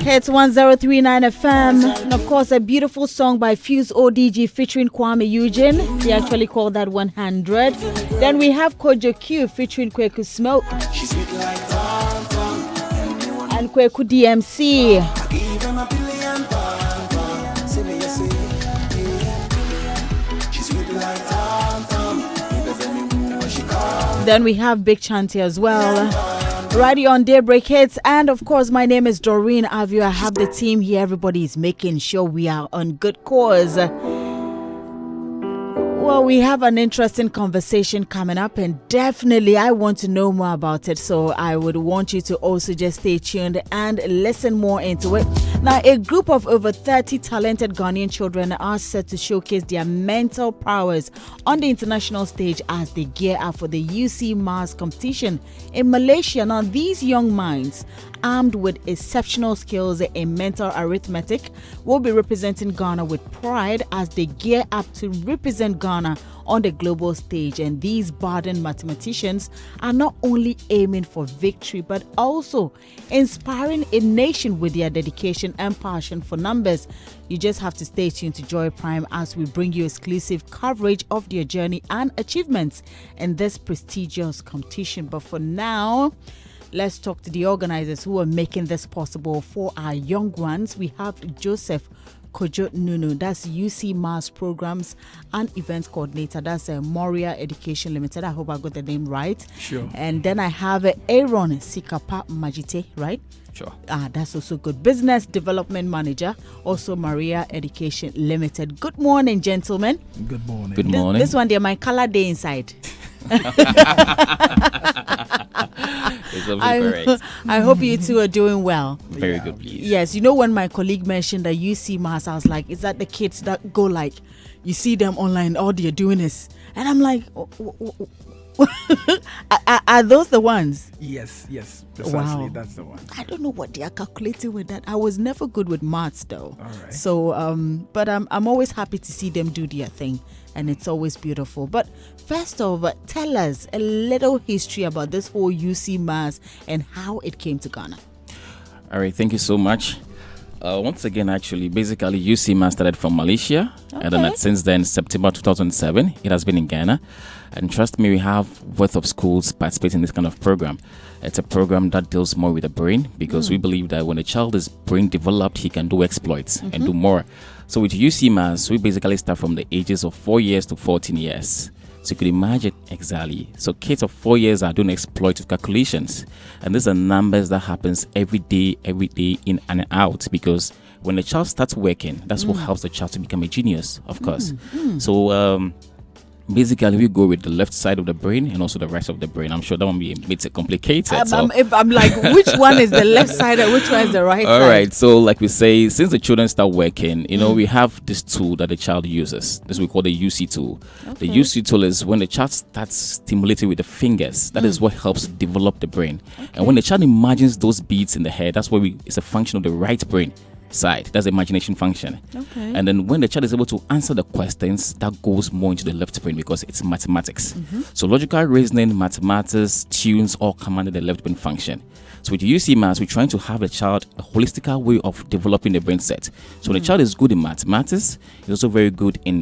Hits 1039 FM. And of course, a beautiful song by Fuse ODG featuring Kwame Eugene. They actually call that 100. Then we have Kojo Q featuring Kweku Smoke. And Kweku DMC. Then we have Big Chanty as well. Righty on Daybreak Hits. And of course, my name is Doreen Avio. I have the team here. Everybody is making sure we are on good course. Well, we have an interesting conversation coming up, and definitely I want to know more about it. So I would want you to also just stay tuned and listen more into it. Now, a group of over 30 talented Ghanaian children are set to showcase their mental prowess on the international stage as they gear up for the UCMAS Competition in Malaysia. Now, these young minds, armed with exceptional skills in mental arithmetic, will be representing Ghana with pride as they gear up to represent Ghana on the global stage. And these budding mathematicians are not only aiming for victory but also inspiring a nation with their dedication and passion for numbers. You just have to stay tuned to Joy Prime as we bring you exclusive coverage of their journey and achievements in this prestigious competition. But for now, let's talk to the organizers who are making this possible for our young ones. We have Joseph Kojo Nunu, that's UCMAS Programs and Events Coordinator. That's Moria Education Limited. I hope I got the name right. Sure. And then I have Aaron Sikapa Majite, right? Sure. That's also good. Business Development Manager, also Maria Education Limited. Good morning, gentlemen. Good morning. Good morning. This one, they're my color day inside. I hope you two are doing well. Very good, please. Yes, you know when my colleague mentioned that UCMAS, I was like, is that the kids that go like, you see them online, all they're doing is, and I'm like, are those the ones? Yes, precisely. Wow. That's the one. I don't know what they are calculating with that. I was never good with maths though. All right. So, but I'm always happy to see them do their thing, and it's always beautiful. But first off, tell us a little history about this whole UCMAS and how it came to Ghana. All right, thank you so much. Once again, actually, basically, UCMAS started from Malaysia, and then since then, September 2007, it has been in Ghana. And trust me, we have worth of schools participating in this kind of program. It's a program that deals more with the brain because we believe that when a child is brain developed, he can do exploits and do more. So with UCMAS, we basically start from the ages of 4 years to 14 years. So you could imagine exactly. So kids of 4 years are doing exploits with calculations. And these are numbers that happens every day, in and out. Because when the child starts working, that's what helps the child to become a genius, of course. So basically, we go with the left side of the brain and also the right of the brain. I'm sure that won't be a bit complicated. I'm like, which one is the left side and which one is the right side? All right. So like we say, since the children start working, we have this tool that the child uses. This we call the UC tool. The UC tool is when the child starts stimulating with the fingers. That is what helps develop the brain. And when the child imagines those beats in the head, that's where it's a function of the right brain side. That's the imagination function. And then when the child is able to answer the questions, that goes more into the left brain because it's mathematics. So logical reasoning, mathematics, tunes all come under the left brain function. So with UCMAS, we're trying to have the child a holistic way of developing the brain set. So when the child is good in mathematics, he's also very good in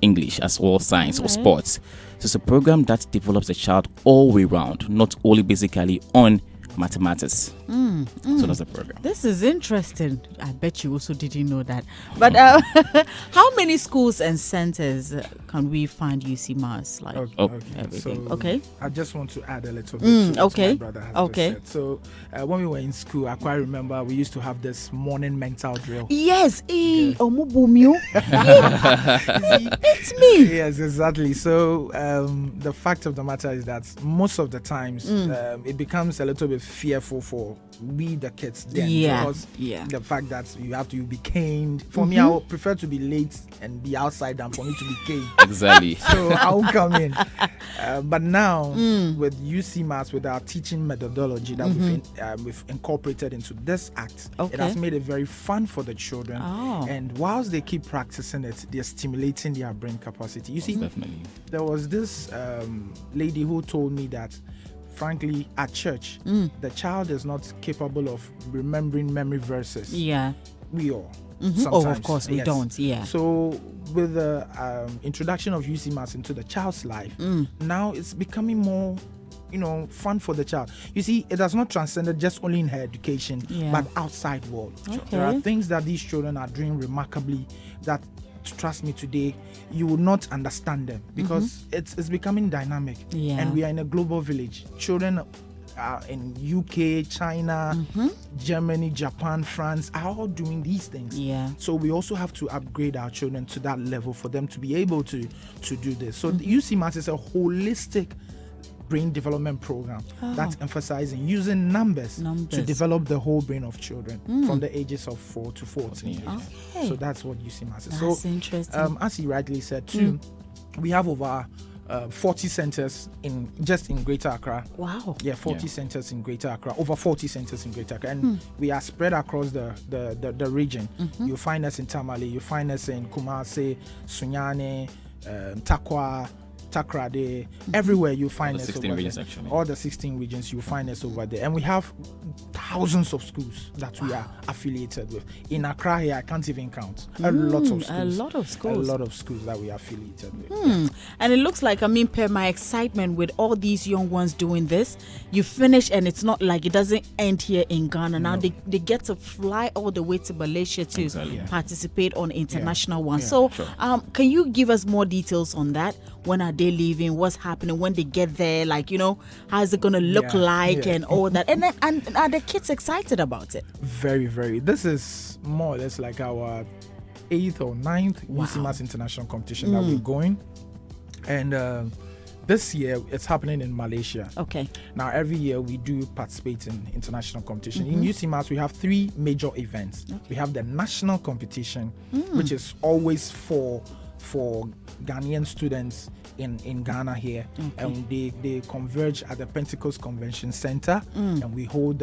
English as well, science or sports. So it's a program that develops the child all the way around, not only basically on mathematics. So that's the program. This is interesting. I bet you also didn't know that. But how many schools and centers can we find UCMAS? Like everything. So I just want to add a little bit to what my brother has just said. So when we were in school, I quite remember we used to have this morning mental drill. Yes. It's me. Yes, exactly. So the fact of the matter is that most of the times it becomes a little bit fearful for we the kids then because the fact that you have to be caned. For me, I would prefer to be late and be outside than for me to be caned. Exactly. So I won't come in. But now with UCMAS, with our teaching methodology that we've incorporated into this act, it has made it very fun for the children. And whilst they keep practicing it, they're stimulating their brain capacity. You see, definitely. There was this lady who told me that frankly, at church, the child is not capable of remembering memory verses. Yeah. We all. Oh, of course, we don't. Yeah. So, with the introduction of UCMAS into the child's life, now it's becoming more, fun for the child. You see, it has not transcended just only in her education, but outside world. Okay. There are things that these children are doing remarkably that, trust me, today you will not understand them because it's becoming dynamic. Yeah. And we are in a global village. Children in UK, China, Germany, Japan, France are all doing these things. Yeah. So we also have to upgrade our children to that level for them to be able to do this. So the UCMAS is a holistic brain development program that's emphasizing using numbers to develop the whole brain of children from the ages of 4 to 14. Okay. So that's what UCMAS is. That's interesting. As he rightly said too, we have over 40 centers in Greater Accra. Wow. Yeah, 40 centers in Greater Accra, over 40 centers in Greater Accra, and we are spread across the region. You'll find us in Tamale, you find us in Kumasi, Sunyani, Takwa, Takrade, everywhere you find us over regions, there. actually. All the 16 regions you find us over there, and we have thousands of schools that we are affiliated with. In Accra here, I can't even count. A lot of schools that we are affiliated with. And it looks like, per my excitement with all these young ones doing this, you finish and it's not like it doesn't end here in Ghana. Now they get to fly all the way to Malaysia to participate on international ones. So can you give us more details on that? When are they leaving? What's happening when they get there? How is it going to look like and all that? And are the kids excited about it? Very, very. This is more or less like our 8th or 9th UCMAS International Competition that we're going. And this year, it's happening in Malaysia. Okay. Now, every year we do participate in international competition. In UCMAS, we have 3 major events. Okay. We have the national competition, which is always for Ghanaian students in Ghana here, and they converge at the Pentecost Convention Center, and we hold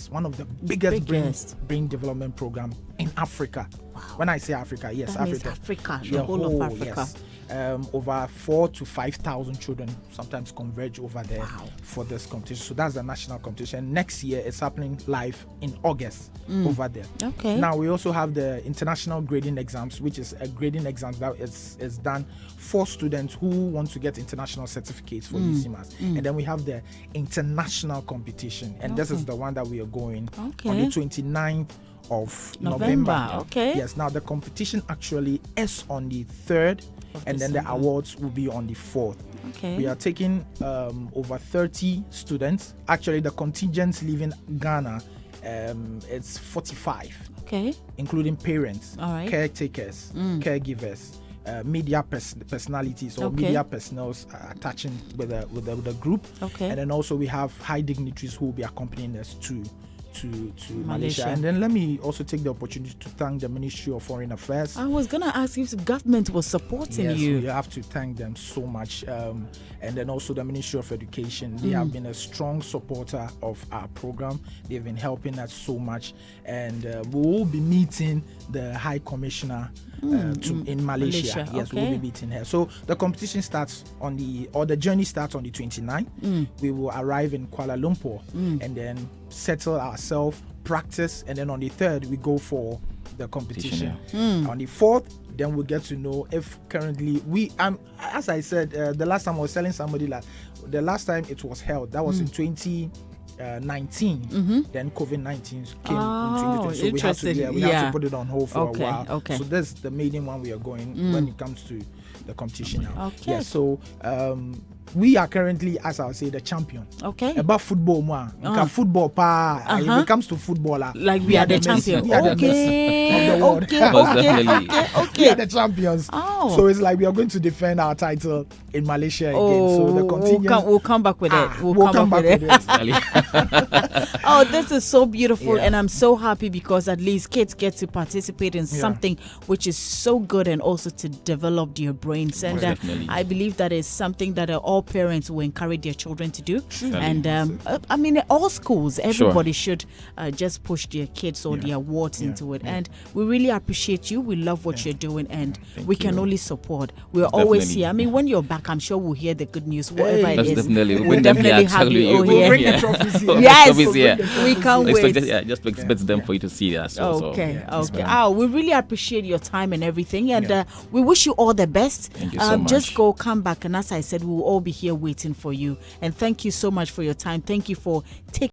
one of the biggest brain development program in Africa. Wow. When I say Africa, yes, Africa, the whole of Africa. Yes. Over 4,000 to 5,000 children sometimes converge over there for this competition. So that's the national competition. Next year, it's happening live in August over there. Okay. Now we also have the international grading exams, which is a grading exam that is done for students who want to get international certificates for UCMAS. And then we have the international competition, and this is the one that we are going on the 29th of November. Okay. Yes. Now the competition actually is on the 3rd. And then the awards will be on the 4th. Okay. We are taking over 30 students. Actually, the contingents leaving Ghana, it's 45. Okay. Including parents, caretakers, caregivers, media personalities or media personnel attaching with the group. Okay. And then also we have high dignitaries who will be accompanying us to Malaysia. And then let me also take the opportunity to thank the Ministry of Foreign Affairs. I was going to ask if the government was supporting you. Yes, we have to thank them so much. And then also the Ministry of Education. They have been a strong supporter of our program. They've been helping us so much. And we will be meeting the High Commissioner in Malaysia. Yes, we'll be meeting her. So the competition starts the journey starts on the 29th. We will arrive in Kuala Lumpur and then settle ourselves, practice, and then on the 3rd we go for the competition. On the 4th, then we get to know if currently as I said the last time I was telling somebody that the last time it was held, that was in 2019. Then COVID-19 came in 2020, so we have to put it on hold for a while. So that's the maiden one we are going when it comes to the competition now. So we are currently, as I'll say, the champion. About football, football, when it comes to football, we are the champion. We are the We are the champions. So it's like we are going to defend our title in Malaysia again. So the contingent, we'll come back with it. We'll come back with it. This is so beautiful, and I'm so happy because at least kids get to participate in something which is so good and also to develop their brains. And I believe that is something that all all parents will encourage their children to do. And I mean, all schools, everybody should just push their kids or their wards into it. And we really appreciate you. We love what you're doing, and we can only support. We're always here. I mean, when you're back, I'm sure we'll hear the good news, whatever it is. We'll definitely have you all here. Bring the trophies here. Yes, we can't wait. Just expect them for you to see us. Okay. We really appreciate your time and everything, and we wish you all the best. Thank you so much. Just come back, and as I said, we'll all be here waiting for you. And thank you so much for your time. Thank you for taking